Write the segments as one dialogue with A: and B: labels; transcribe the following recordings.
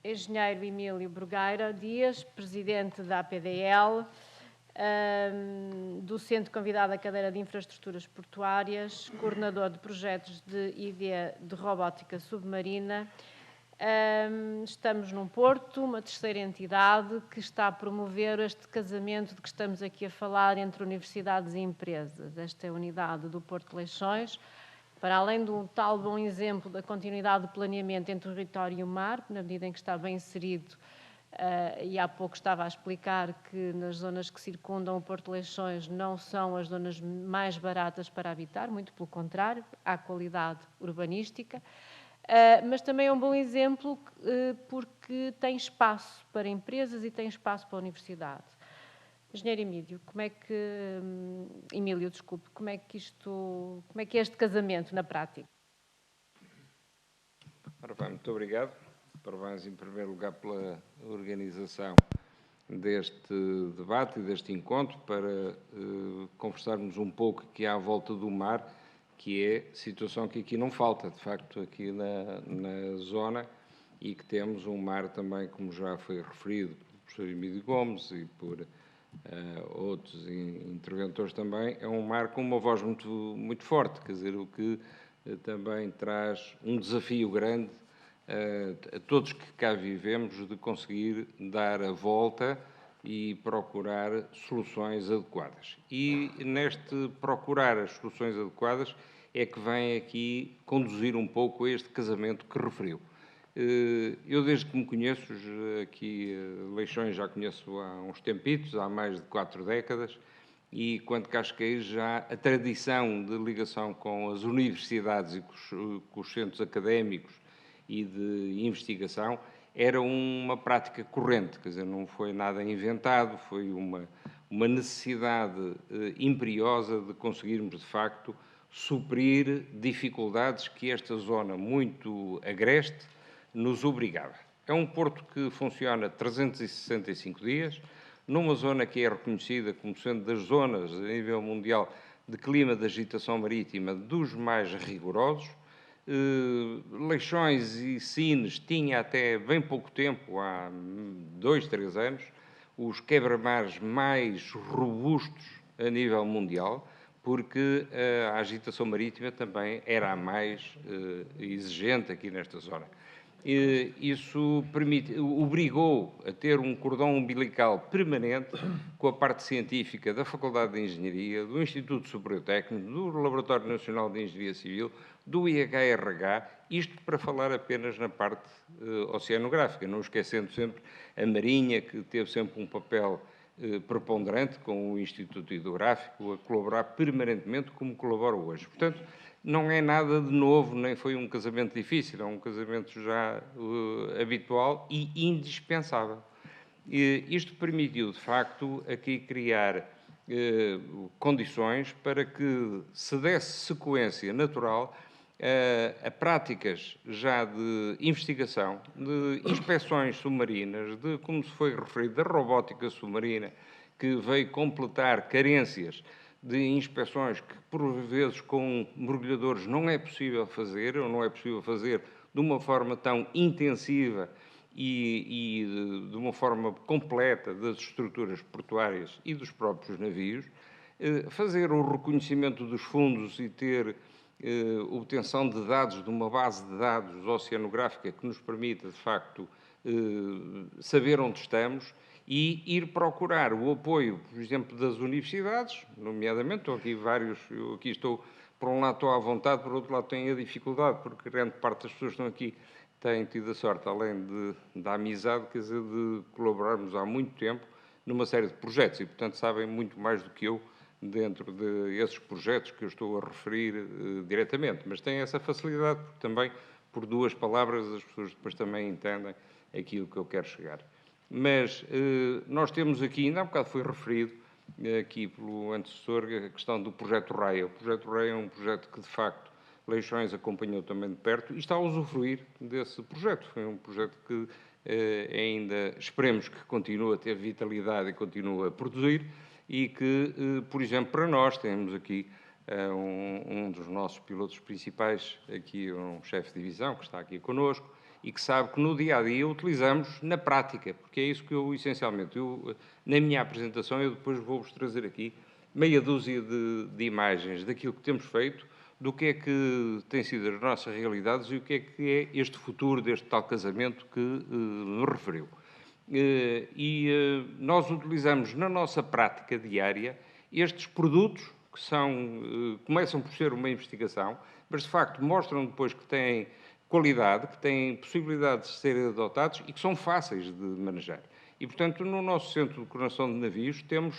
A: Engenheiro Emílio Brugueira Dias, Presidente da APDL, docente convidado à cadeira de Infraestruturas Portuárias, coordenador de projetos de IDE de Robótica Submarina. Estamos num Porto, uma terceira entidade que está a promover este casamento de que estamos aqui a falar entre universidades e empresas. Esta é a unidade do Porto de Leixões. Para além de um tal bom exemplo da continuidade do planeamento entre o território e o mar, na medida em que está bem inserido, e há pouco estava a explicar que nas zonas que circundam o Porto de Leixões não são as zonas mais baratas para habitar, muito pelo contrário, há qualidade urbanística, mas também é um bom exemplo porque tem espaço para empresas e tem espaço para a universidade. Engenheiro Emílio, como é que é este casamento na prática?
B: Ora bem, muito obrigado. Parabéns, em primeiro lugar, pela organização deste debate e deste encontro para conversarmos um pouco aqui à volta do mar, que é situação que aqui não falta, de facto, aqui na zona, e que temos um mar também, como já foi referido pelo professor Emílio Gomes e por outros interventores também, é um mar com uma voz muito forte, quer dizer, o que também traz um desafio grande a todos que cá vivemos de conseguir dar a volta e procurar soluções adequadas. E neste procurar as soluções adequadas é que vem aqui conduzir um pouco este casamento que referiu. Eu, desde que me conheço, aqui Leixões já conheço há uns tempitos, há mais de 4 décadas, e quando cá cheguei já a tradição de ligação com as universidades e com os centros académicos e de investigação era uma prática corrente, quer dizer, não foi nada inventado, foi uma necessidade imperiosa de conseguirmos, de facto, suprir dificuldades que esta zona muito agreste nos obrigava. É um porto que funciona 365 dias, numa zona que é reconhecida como sendo das zonas, a nível mundial, de clima de agitação marítima dos mais rigorosos. Leixões e Sines tinha até bem pouco tempo, há 2, 3 anos, os quebra-mares mais robustos a nível mundial, porque a agitação marítima também era a mais exigente aqui nesta zona. Isso obrigou a ter um cordão umbilical permanente com a parte científica da Faculdade de Engenharia, do Instituto Superior Técnico, do Laboratório Nacional de Engenharia Civil, do IHRH, isto para falar apenas na parte oceanográfica, não esquecendo sempre a Marinha, que teve sempre um papel preponderante com o Instituto Hidrográfico a colaborar permanentemente como colabora hoje. Portanto, não é nada de novo, nem foi um casamento difícil, é um casamento já habitual e indispensável. Isto permitiu, de facto, aqui criar condições para que se desse sequência natural a práticas já de investigação, de inspeções submarinas, de, como se foi referido, da robótica submarina, que veio completar carências de inspeções que, por vezes, com mergulhadores não é possível fazer, ou não é possível fazer de uma forma tão intensiva e de uma forma completa das estruturas portuárias e dos próprios navios, fazer o reconhecimento dos fundos e ter obtenção de dados de uma base de dados oceanográfica que nos permita, de facto, saber onde estamos e ir procurar o apoio, por exemplo, das universidades, nomeadamente, estou aqui vários, eu aqui estou, por um lado estou à vontade, por outro lado tenho a dificuldade, porque grande parte das pessoas que estão aqui têm tido a sorte, além da amizade, quer dizer, de colaborarmos há muito tempo numa série de projetos e, portanto, sabem muito mais do que eu dentro desses projetos que eu estou a referir diretamente, mas têm essa facilidade, porque também, por 2 palavras, as pessoas depois também entendem aquilo que eu quero chegar. Mas nós temos aqui, ainda há bocado foi referido aqui pelo antecessor, a questão do projeto RAIA. O projeto RAIA é um projeto que, de facto, Leixões acompanhou também de perto e está a usufruir desse projeto. Foi um projeto que ainda esperemos que continue a ter vitalidade e continue a produzir e que, por exemplo, para nós, temos aqui um dos nossos pilotos principais, aqui um chefe de divisão que está aqui connosco, e que sabe que no dia-a-dia utilizamos na prática, porque é isso que eu, essencialmente, na minha apresentação, eu depois vou-vos trazer aqui meia dúzia de imagens daquilo que temos feito, do que é que tem sido as nossas realidades e o que é este futuro deste tal casamento que me referiu. Nós utilizamos na nossa prática diária estes produtos que começam por ser uma investigação, mas de facto mostram depois que têm qualidade, que têm possibilidade de serem adotados e que são fáceis de manejar. E, portanto, no nosso centro de coordenação de navios temos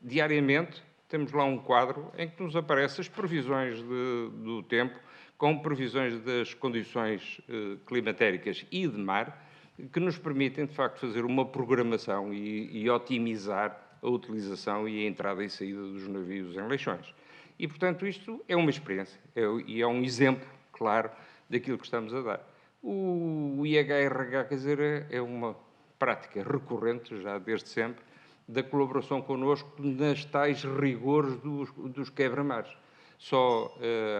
B: diariamente, temos lá um quadro em que nos aparecem as previsões do tempo, com previsões das condições climatéricas e de mar, que nos permitem, de facto, fazer uma programação e otimizar a utilização e a entrada e saída dos navios em Leixões. E, portanto, isto é uma experiência e é um exemplo, claro, daquilo que estamos a dar. O IHRH, quer dizer, é uma prática recorrente, já desde sempre, da colaboração connosco nas tais rigores dos quebra-mares. Só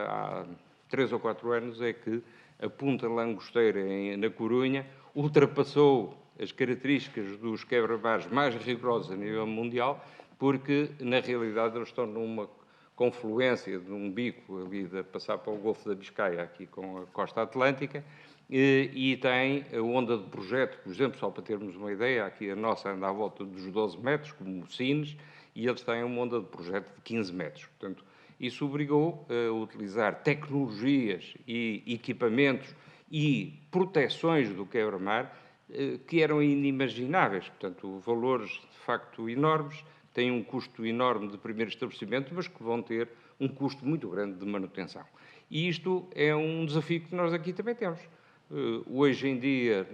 B: há 3 ou 4 anos é que a Punta Langosteira, na Corunha, ultrapassou as características dos quebra-mares mais rigorosos a nível mundial, porque, na realidade, eles estão numa confluência de um bico ali de passar para o Golfo da Biscaia, aqui com a costa atlântica, e tem a onda de projeto, por exemplo, só para termos uma ideia, aqui a nossa anda à volta dos 12 metros, como o Sines, e eles têm uma onda de projeto de 15 metros. Portanto, isso obrigou a utilizar tecnologias e equipamentos e proteções do quebra-mar que eram inimagináveis. Portanto, valores de facto enormes, têm um custo enorme de primeiro estabelecimento, mas que vão ter um custo muito grande de manutenção. E isto é um desafio que nós aqui também temos. Hoje em dia,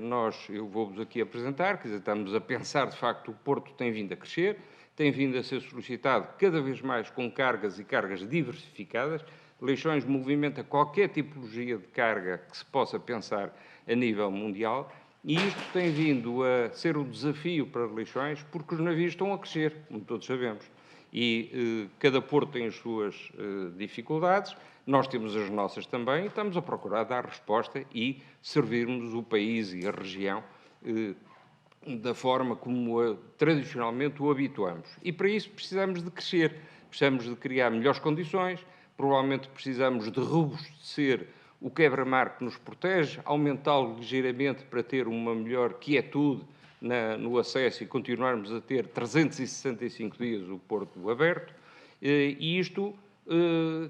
B: eu vou-vos aqui apresentar, quer dizer, estamos a pensar, de facto, o Porto tem vindo a crescer, tem vindo a ser solicitado cada vez mais com cargas e cargas diversificadas. Leixões movimenta qualquer tipologia de carga que se possa pensar a nível mundial, e isto tem vindo a ser um desafio para Leixões, porque os navios estão a crescer, como todos sabemos. E cada porto tem as suas dificuldades, nós temos as nossas também, e estamos a procurar dar resposta e servirmos o país e a região da forma como tradicionalmente o habituamos. E para isso precisamos de crescer, precisamos de criar melhores condições, provavelmente precisamos de robustecer o quebra-mar que nos protege, aumentá-lo ligeiramente para ter uma melhor quietude no acesso e continuarmos a ter 365 dias o porto aberto, e isto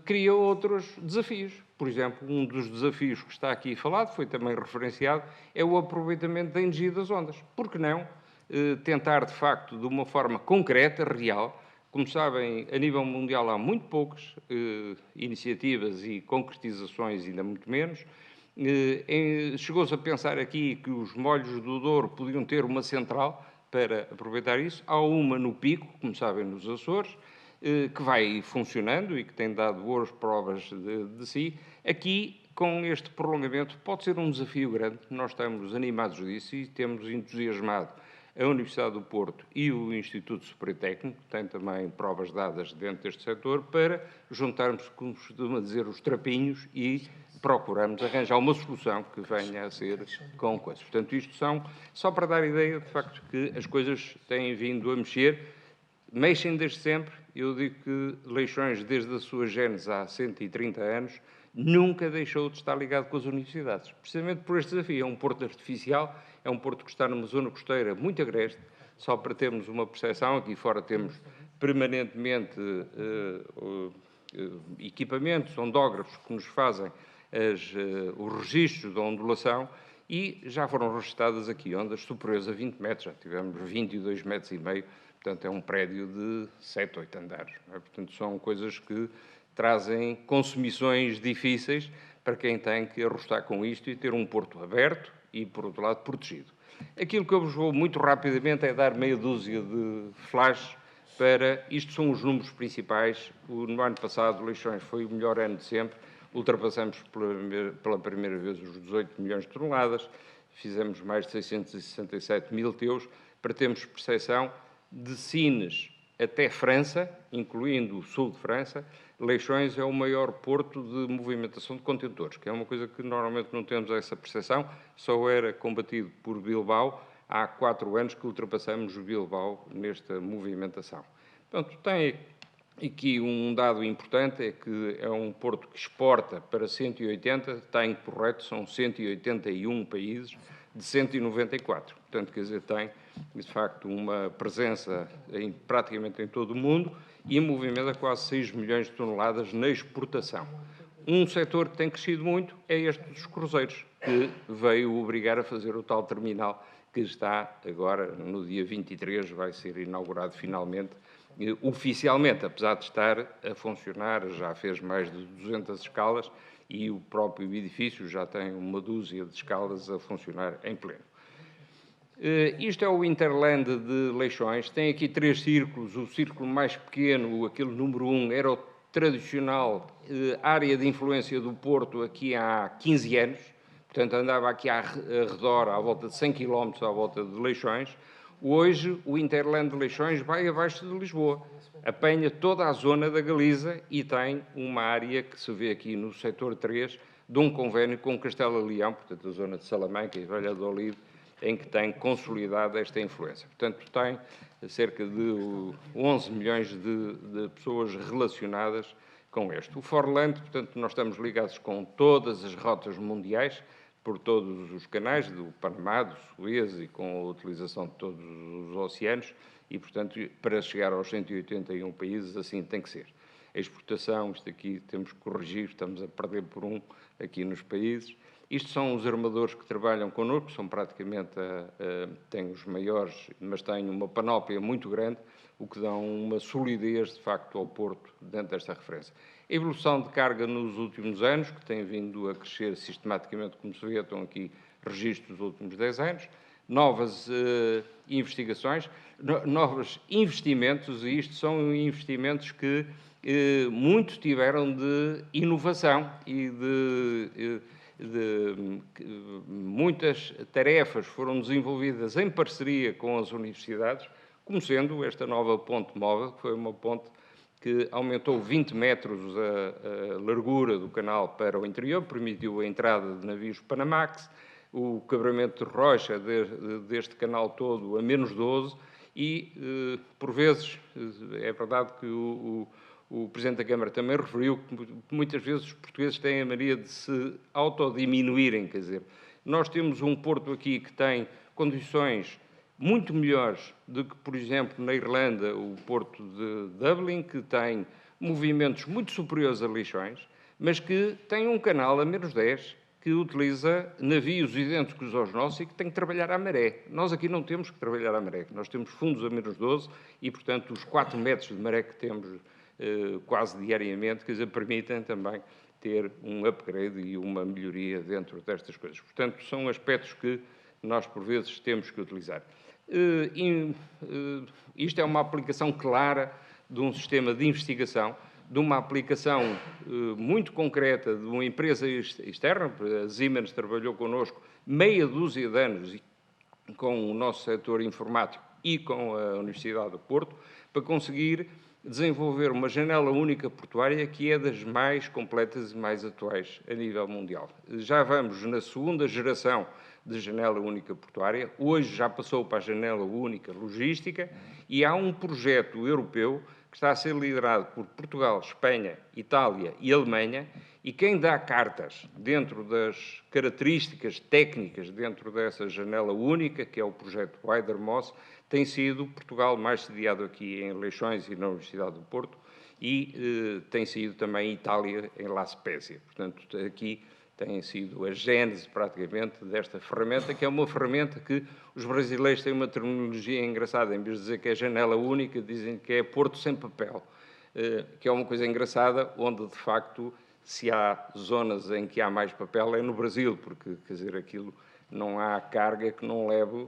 B: cria outros desafios. Por exemplo, um dos desafios que está aqui falado, foi também referenciado, é o aproveitamento da energia das ondas. Por que não tentar, de facto, de uma forma concreta, real? Como sabem, a nível mundial há muito poucas iniciativas e concretizações, ainda muito menos. Chegou-se a pensar aqui que os molhos do Douro podiam ter uma central para aproveitar isso. Há uma no Pico, como sabem, nos Açores, que vai funcionando e que tem dado boas provas de si. Aqui, com este prolongamento, pode ser um desafio grande. Nós estamos animados disso e temos entusiasmado a Universidade do Porto e o Instituto Superior Técnico, que têm também provas dadas dentro deste setor, para juntarmos, como se costuma dizer, os trapinhos e procurarmos arranjar uma solução que venha a ser com coisas. Portanto, isto só para dar ideia, de facto, que as coisas têm vindo a mexem desde sempre. Eu digo que Leixões, desde a sua gênese há 130 anos, nunca deixou de estar ligado com as universidades, precisamente por este desafio. É um porto artificial, é um porto que está numa zona costeira muito agreste. Só para termos uma percepção, aqui fora temos permanentemente equipamentos, ondógrafos, que nos fazem os registros da ondulação, e já foram registadas aqui ondas superiores a 20 metros, já tivemos 22 metros e meio, portanto é um prédio de 7, 8 andares. Não é? Portanto, são coisas que trazem consumições difíceis para quem tem que arrostar com isto e ter um porto aberto e, por outro lado, protegido. Aquilo que eu vos vou muito rapidamente é dar meia dúzia de flashes para... Isto são os números principais. No ano passado, Leixões foi o melhor ano de sempre. Ultrapassamos pela primeira vez os 18 milhões de toneladas, fizemos mais de 667 mil teus, para termos percepção de Sines até França, incluindo o sul de França, Leixões é o maior porto de movimentação de contentores, que é uma coisa que normalmente não temos essa percepção, só era combatido por Bilbao. Há 4 anos que ultrapassamos Bilbao nesta movimentação. Portanto, tem aqui um dado importante, é que é um porto que exporta para 180, está incorreto, são 181 países de 194. Portanto, quer dizer, tem, de facto, uma presença praticamente em todo o mundo e movimenta quase 6 milhões de toneladas na exportação. Um setor que tem crescido muito é este dos cruzeiros, que veio obrigar a fazer o tal terminal que está agora, no dia 23, vai ser inaugurado finalmente, oficialmente, apesar de estar a funcionar, já fez mais de 200 escalas e o próprio edifício já tem uma dúzia de escalas a funcionar em pleno. Isto é o Interland de Leixões, tem aqui 3 círculos, o círculo mais pequeno, aquele número 1, era o tradicional área de influência do Porto aqui há 15 anos, portanto andava aqui a redor, à volta de 100 km à volta de Leixões. Hoje o Interland de Leixões vai abaixo de Lisboa, apanha toda a zona da Galiza e tem uma área que se vê aqui no setor 3 de um convênio com Castelo Leão, portanto a zona de Salamanca e Valladolid, em que tem consolidado esta influência. Portanto, tem cerca de 11 milhões de pessoas relacionadas com este. O Forland, portanto, nós estamos ligados com todas as rotas mundiais, por todos os canais, do Panamá, do Suez e com a utilização de todos os oceanos e, portanto, para chegar aos 181 países, assim tem que ser. A exportação, isto aqui temos que corrigir, estamos a perder por 1 aqui nos países. Isto são os armadores que trabalham connosco, são praticamente, têm os maiores, mas têm uma panóplia muito grande, o que dá uma solidez, de facto, ao Porto dentro desta referência. A evolução de carga nos últimos anos, que tem vindo a crescer sistematicamente, como se vê, estão aqui registros dos últimos 10 anos, novas investigações, novos investimentos, e isto são investimentos que muito tiveram de inovação e de muitas tarefas foram desenvolvidas em parceria com as universidades, como sendo esta nova ponte móvel, que foi uma ponte que aumentou 20 metros a largura do canal para o interior, permitiu a entrada de navios Panamax, o quebramento de rocha deste canal todo a menos 12 e, por vezes, é verdade que o Presidente da Câmara também referiu que muitas vezes os portugueses têm a mania de se autodiminuírem, quer dizer, nós temos um porto aqui que tem condições muito melhores do que, por exemplo, na Irlanda, o porto de Dublin, que tem movimentos muito superiores a Leixões, mas que tem um canal a menos 10, que utiliza navios idênticos aos nossos e que tem que trabalhar à maré. Nós aqui não temos que trabalhar à maré, nós temos fundos a menos 12 e, portanto, os 4 metros de maré que temos quase diariamente, quer dizer, permitem também ter um upgrade e uma melhoria dentro destas coisas. Portanto, são aspectos que nós, por vezes, temos que utilizar. Isto é uma aplicação clara de um sistema de investigação, de uma aplicação muito concreta de uma empresa externa. A Siemens trabalhou connosco meia dúzia de anos com o nosso setor informático e com a Universidade do Porto, para conseguir desenvolver uma janela única portuária que é das mais completas e mais atuais a nível mundial. Já vamos na 2ª geração de janela única portuária, hoje já passou para a janela única logística e há um projeto europeu que está a ser liderado por Portugal, Espanha, Itália e Alemanha, e quem dá cartas dentro das características técnicas dentro dessa janela única, que é o projeto Widermoos, tem sido Portugal, mais sediado aqui em Leixões e na Universidade do Porto, e tem sido também Itália em La Spezia. Portanto, aqui tem sido a gênese, praticamente, desta ferramenta, que é uma ferramenta que os brasileiros têm uma terminologia engraçada. Em vez de dizer que é janela única, dizem que é porto sem papel, que é uma coisa engraçada, onde, de facto, se há zonas em que há mais papel, é no Brasil, porque, quer dizer, aquilo não há carga que não leve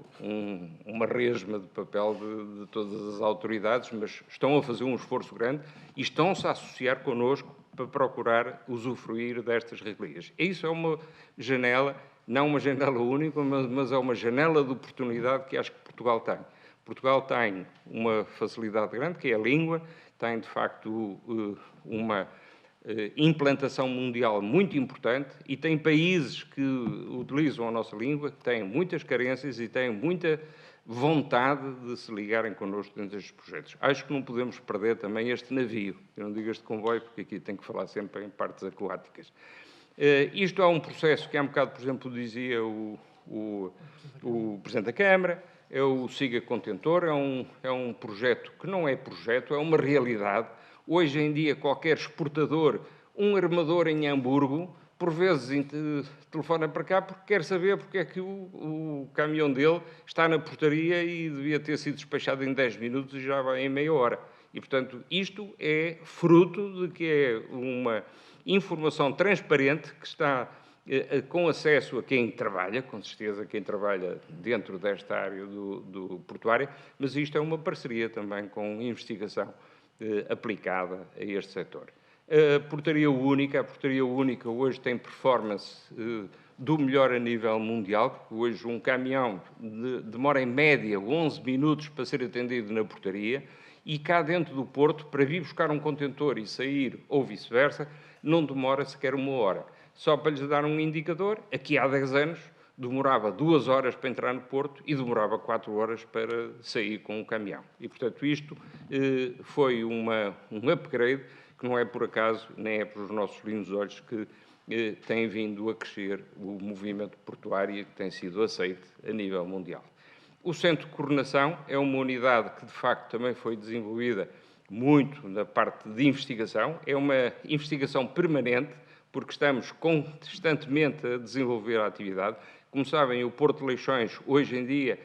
B: uma resma de papel de todas as autoridades, mas estão a fazer um esforço grande e estão-se a associar connosco para procurar usufruir destas regalias. Isso é uma janela, não uma janela única, mas é uma janela de oportunidade que acho que Portugal tem. Portugal tem uma facilidade grande, que é a língua, tem, de facto, uma implantação mundial muito importante e tem países que utilizam a nossa língua, que têm muitas carências e têm muita vontade de se ligarem connosco dentro destes projetos. Acho que não podemos perder também este navio. Eu não digo este comboio, porque aqui tem que falar sempre em partes aquáticas. Isto é um processo que há um bocado, por exemplo, dizia o Presidente da Câmara, é o SIGA Contentor, é um projeto que não é projeto, é uma realidade. Hoje em dia, qualquer exportador, um armador em Hamburgo, por vezes telefona para cá porque quer saber porque é que o caminhão dele está na portaria e devia ter sido despachado em 10 minutos e já vai em meia hora. E, portanto, isto é fruto de que é uma informação transparente que está com acesso a quem trabalha, com certeza quem trabalha dentro desta área do portuário, mas isto é uma parceria também com investigação aplicada a este setor. A portaria única hoje tem performance do melhor a nível mundial. Hoje um caminhão demora em média 11 minutos para ser atendido na portaria e cá dentro do porto, para vir buscar um contentor e sair ou vice-versa, não demora sequer 1 hora. Só para lhes dar um indicador, aqui há 10 anos demorava 2 horas para entrar no porto e demorava 4 horas para sair com o caminhão. E, portanto, isto foi um upgrade que não é por acaso, nem é pelos nossos lindos olhos, que tem vindo a crescer o movimento portuário e que tem sido aceito a nível mundial. O Centro de Coordenação é uma unidade que, de facto, também foi desenvolvida muito na parte de investigação. É uma investigação permanente, porque estamos constantemente a desenvolver a atividade. Como sabem, o Porto de Leixões, hoje em dia,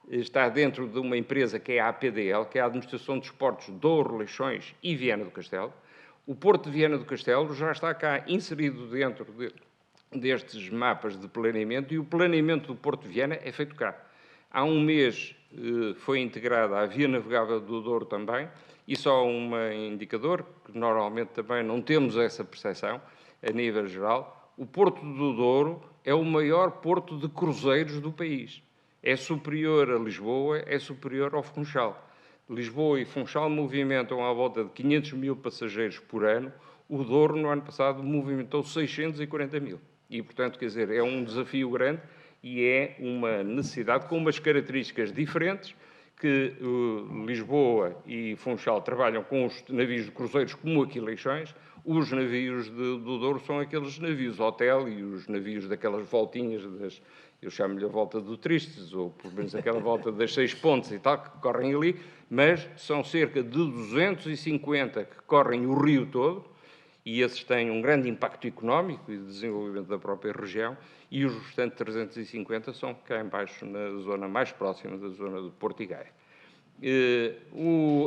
B: está dentro de uma empresa que é a APDL, que é a Administração dos Portos Douro, Leixões e Viana do Castelo. O Porto de Viana do Castelo já está cá inserido dentro destes mapas de planeamento e o planeamento do Porto de Viana é feito cá. Há um mês foi integrada a Via Navegável do Douro também, e só um indicador, que normalmente também não temos essa percepção a nível geral, o Porto do Douro é o maior porto de cruzeiros do país. É superior a Lisboa, é superior ao Funchal. Lisboa e Funchal movimentam à volta de 500 mil passageiros por ano. O Douro, no ano passado, movimentou 640 mil. E, portanto, quer dizer, é um desafio grande e é uma necessidade com umas características diferentes, que Lisboa e Funchal trabalham com os navios de cruzeiros como aqui Leixões. Os navios do Douro são aqueles navios hotel e os navios daquelas voltinhas, eu chamo-lhe a volta do Tristes, ou pelo menos aquela volta das 6 pontes e tal, que correm ali, mas são cerca de 250 que correm o rio todo, e esses têm um grande impacto económico e de desenvolvimento da própria região, e os restantes 350 são cá embaixo, na zona mais próxima da zona do Porto e Gaia.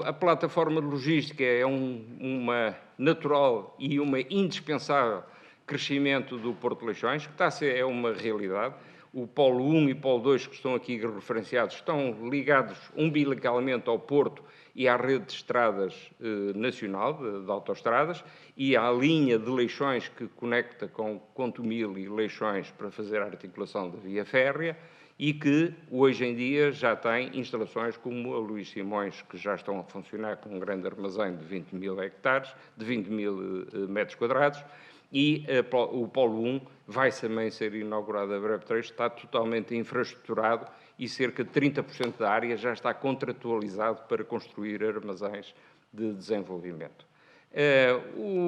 B: A plataforma de logística é uma natural e uma indispensável crescimento do Porto de Leixões, que é uma realidade. O Polo 1 e Polo 2, que estão aqui referenciados, estão ligados umbilicalmente ao Porto e à rede de estradas nacional, de autoestradas, e à linha de Leixões que conecta com Contumil e Leixões para fazer a articulação da via férrea, e que hoje em dia já tem instalações como a Luís Simões, que já estão a funcionar com um grande armazém de 20 mil hectares, de 20 mil metros quadrados, e o Polo 1 vai também ser inaugurado a breve trecho, está totalmente infraestruturado e cerca de 30% da área já está contratualizado para construir armazéns de desenvolvimento.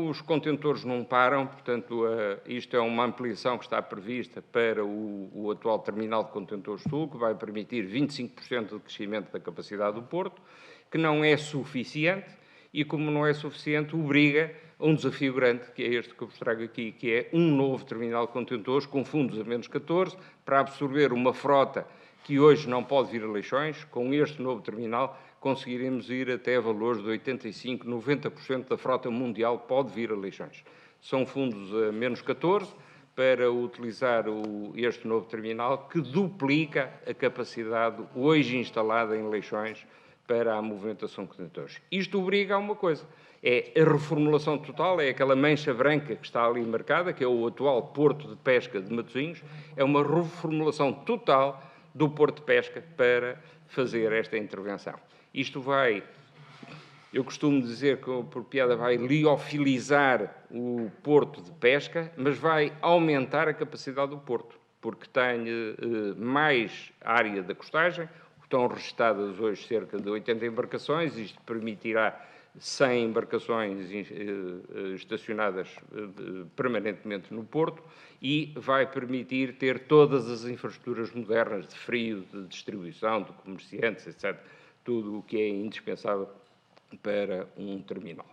B: Os contentores não param, portanto, isto é uma ampliação que está prevista para o atual terminal de contentores sul, que vai permitir 25% de crescimento da capacidade do porto, que não é suficiente, e como não é suficiente, obriga a um desafio grande, que é este que eu vos trago aqui, que é um novo terminal de contentores com fundos a menos 14, para absorver uma frota que hoje não pode vir a Leixões. Com este novo terminal conseguiremos ir até valores de 85%, 90% da frota mundial pode vir a Leixões. São fundos a menos 14 para utilizar este novo terminal, que duplica a capacidade hoje instalada em Leixões para a movimentação de contentores. Isto obriga a uma coisa, é a reformulação total, é aquela mancha branca que está ali marcada, que é o atual porto de pesca de Matosinhos, é uma reformulação total do Porto de Pesca para fazer esta intervenção. Isto vai, eu costumo dizer que por piada vai liofilizar o Porto de Pesca, mas vai aumentar a capacidade do Porto, porque tem mais área da costagem. Estão registadas hoje cerca de 80 embarcações, isto permitirá 100 embarcações estacionadas permanentemente no Porto e vai permitir ter todas as infraestruturas modernas de frio, de distribuição, de comerciantes, etc. Tudo o que é indispensável para um terminal.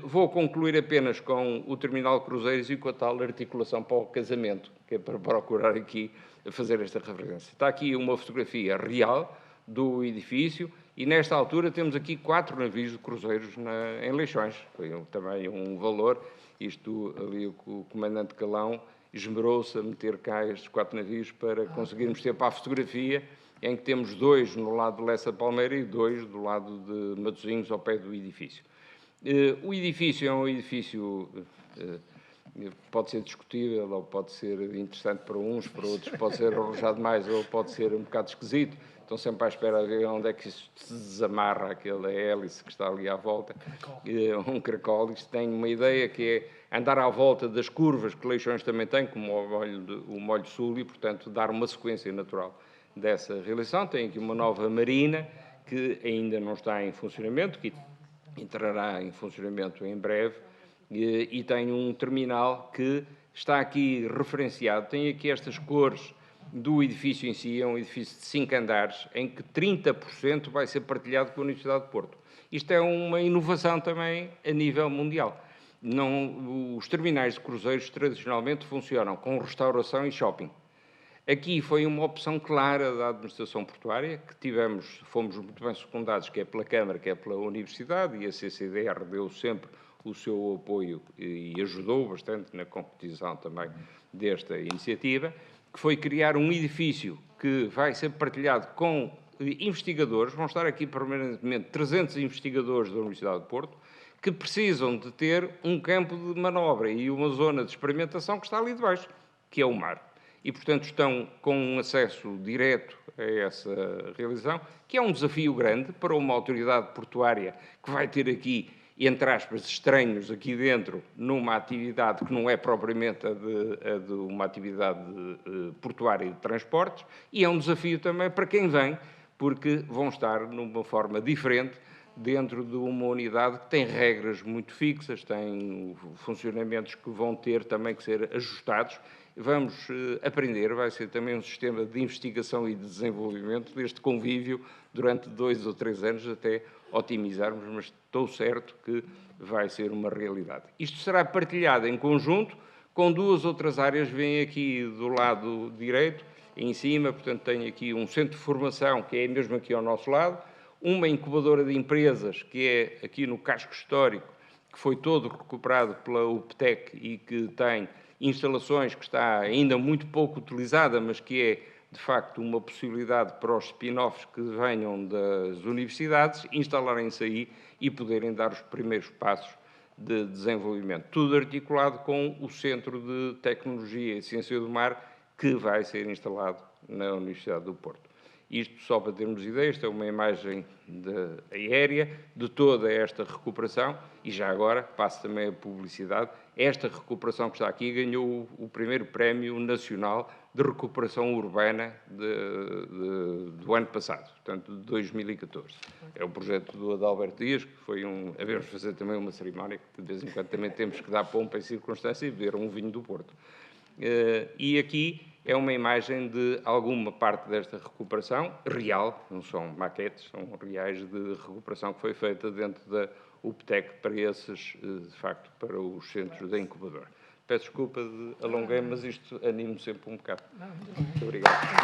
B: Vou concluir apenas com o terminal de cruzeiros e com a tal articulação para o casamento, que é para procurar aqui fazer esta referência. Está aqui uma fotografia real do edifício e, nesta altura, temos aqui 4 navios de cruzeiros em Leixões. Foi também um valor. Isto ali, o comandante Calão esmerou-se a meter cá estes 4 navios para conseguirmos ter para a fotografia, em que temos 2 no lado de Lessa Palmeira e 2 do lado de Matosinhos, ao pé do edifício. O edifício é um edifício, pode ser discutível ou pode ser interessante para uns, para outros pode ser arrojado mais ou pode ser um bocado esquisito. Estão sempre à espera de ver onde é que isto se desamarra, aquela hélice que está ali à volta. Um caracol. Isto tem uma ideia que é andar à volta das curvas que Leixões também tem, como o Molho Sul, e, portanto, dar uma sequência natural dessa realização. Tem aqui uma nova marina que ainda não está em funcionamento, que entrará em funcionamento em breve, e tem um terminal que está aqui referenciado. Tem aqui estas cores do edifício em si, é um edifício de 5 andares, em que 30% vai ser partilhado com a Universidade de Porto. Isto é uma inovação também a nível mundial. Os terminais de cruzeiros tradicionalmente funcionam com restauração e shopping. Aqui foi uma opção clara da administração portuária, que fomos muito bem secundados, quer pela Câmara, quer pela Universidade, e a CCDR deu sempre o seu apoio e ajudou bastante na concretização também desta iniciativa, que foi criar um edifício que vai ser partilhado com investigadores. Vão estar aqui permanentemente 300 investigadores da Universidade de Porto, que precisam de ter um campo de manobra e uma zona de experimentação que está ali debaixo, que é o mar. E, portanto, estão com um acesso direto a essa realização, que é um desafio grande para uma autoridade portuária que vai ter aqui, entre aspas, estranhos aqui dentro, numa atividade que não é propriamente a de uma atividade portuária de transportes, e é um desafio também para quem vem, porque vão estar numa forma diferente dentro de uma unidade que tem regras muito fixas, tem funcionamentos que vão ter também que ser ajustados. Vamos aprender, vai ser também um sistema de investigação e de desenvolvimento deste convívio durante 2 ou 3 anos até otimizarmos, mas estou certo que vai ser uma realidade. Isto será partilhado em conjunto com 2 outras áreas, vêm aqui do lado direito, em cima, portanto tem aqui um centro de formação, que é mesmo aqui ao nosso lado, uma incubadora de empresas, que é aqui no casco histórico, que foi todo recuperado pela UPTEC e que tem instalações que está ainda muito pouco utilizada, mas que é, de facto, uma possibilidade para os spin-offs que venham das universidades instalarem-se aí e poderem dar os primeiros passos de desenvolvimento. Tudo articulado com o Centro de Tecnologia e Ciência do Mar, que vai ser instalado na Universidade do Porto. Isto só para termos ideia, esta é uma imagem aérea de toda esta recuperação e já agora, passo também a publicidade, esta recuperação que está aqui ganhou o primeiro Prémio Nacional de Recuperação Urbana do ano passado, portanto, de 2014. É o projeto do Adalberto Dias, que foi havemos de fazer também uma cerimónia, que de vez em quando também temos que dar pompa em circunstância e beber um vinho do Porto. E aqui é uma imagem de alguma parte desta recuperação real, não são maquetes, são reais de recuperação que foi feita dentro da UPTEC para esses, de facto, para os centros da incubadora. Peço desculpa de alonguei, mas isto anima-me sempre um bocado. Muito obrigado.